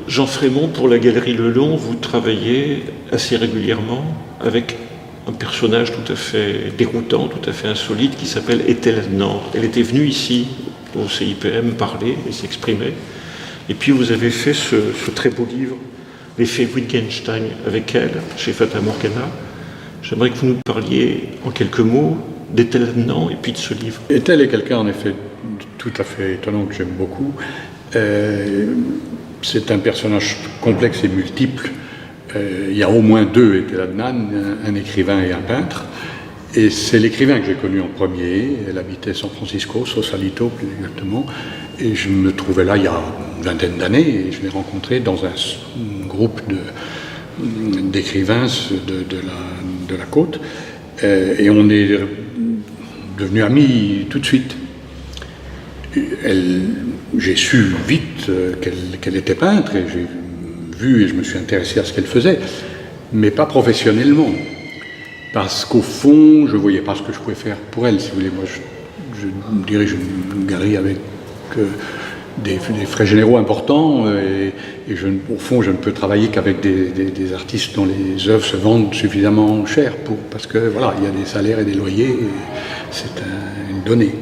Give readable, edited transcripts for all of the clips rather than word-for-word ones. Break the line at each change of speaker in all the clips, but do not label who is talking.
Jean Frémont, pour la Galerie Lelon, vous travaillez assez régulièrement avec un personnage tout à fait déroutant, tout à fait insolite, qui s'appelle Ethel Adnan. Elle était venue ici, au CIPM, parler et s'exprimer. Et puis vous avez fait ce très beau livre, L'effet Wittgenstein, avec elle, chez Fata Morgana. J'aimerais que vous nous parliez en quelques mots d'Ethel Adnan et puis de ce livre.
Ethel est quelqu'un, en effet, tout à fait étonnant, que j'aime beaucoup. C'est un personnage complexe et multiple. Il y a au moins deux Ethel Adnan, un écrivain et un peintre. Et c'est l'écrivain que j'ai connu en premier. Elle habitait San Francisco, Sausalito plus exactement. Et je me trouvais là il y a une vingtaine d'années. Et je l'ai rencontrée dans un groupe d'écrivains de la côte. Et on est devenus amis tout de suite. J'ai su vite qu'elle était peintre et j'ai vu et je me suis intéressé à ce qu'elle faisait, mais pas professionnellement. Parce qu'au fond, je ne voyais pas ce que je pouvais faire pour elle, si vous voulez. Moi, je dirige une galerie avec des frais généraux importants et au fond, je ne peux travailler qu'avec des artistes dont les œuvres se vendent suffisamment cher parce que voilà, il y a des salaires et des loyers, et c'est une donnée.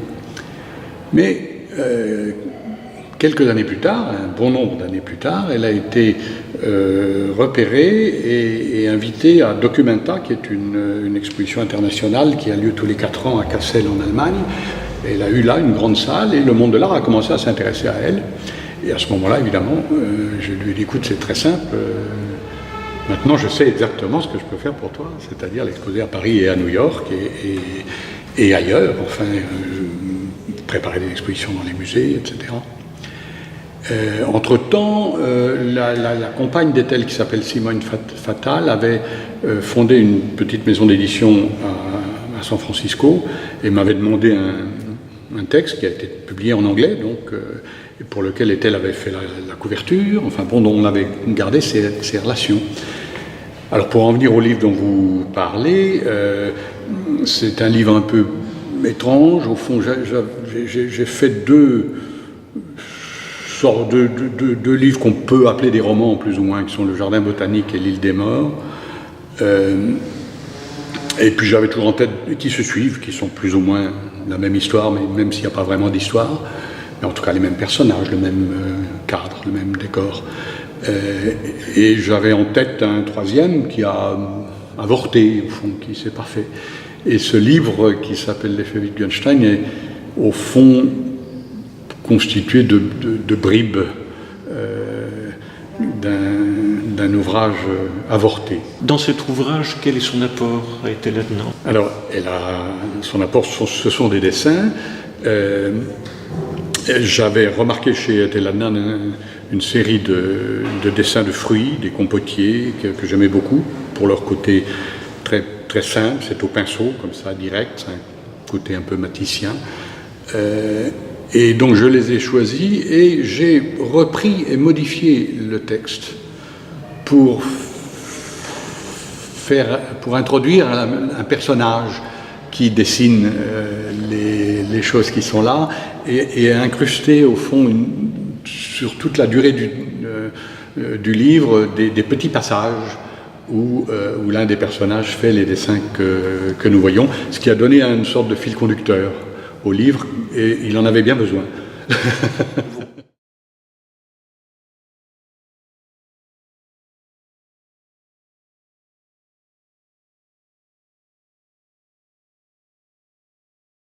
Mais quelques années plus tard, un bon nombre d'années plus tard, elle a été repérée et invitée à Documenta, qui est une exposition internationale qui a lieu tous les 4 ans à Kassel en Allemagne. Elle a eu là une grande salle et le monde de l'art a commencé à s'intéresser à elle. Et à ce moment-là, évidemment, je lui ai dit, écoute, c'est très simple. Maintenant, je sais exactement ce que je peux faire pour toi, c'est-à-dire l'exposer à Paris et à New York et ailleurs. Enfin, préparer des expositions dans les musées, etc. Entre-temps, la compagne d'Ethel, qui s'appelle Simone Fatal, avait fondé une petite maison d'édition à San Francisco et m'avait demandé un texte qui a été publié en anglais, donc, pour lequel Ethel avait fait la couverture, enfin bon, dont on avait gardé ses relations. Alors pour en venir au livre dont vous parlez, c'est un livre un peu étrange. Au fond, j'ai fait deux sortes de livres qu'on peut appeler des romans, plus ou moins, qui sont Le Jardin botanique et L'île des morts. Et puis j'avais toujours en tête, qui se suivent, qui sont plus ou moins la même histoire, mais même s'il n'y a pas vraiment d'histoire, mais en tout cas les mêmes personnages, le même cadre, le même décor. Et j'avais en tête un troisième qui a avorté, au fond, qui ne s'est pas fait. Et ce livre, qui s'appelle L'effet Wittgenstein, est au fond constitué de bribes d'un ouvrage avorté.
Dans cet ouvrage, quel est son apport à Ethel Adnan?
Alors, son apport, ce sont des dessins. J'avais remarqué chez Ethel Adnan une série de dessins de fruits, des compotiers, que j'aimais beaucoup, pour leur côté très, très simple, c'est au pinceau, comme ça, direct, c'est un côté un peu maticien. Et donc je les ai choisis et j'ai repris et modifié le texte pour introduire un personnage qui dessine les choses qui sont là et incruster au fond sur toute la durée du livre des petits passages où l'un des personnages fait les dessins que nous voyons, ce qui a donné une sorte de fil conducteur au livre, et il en avait bien besoin.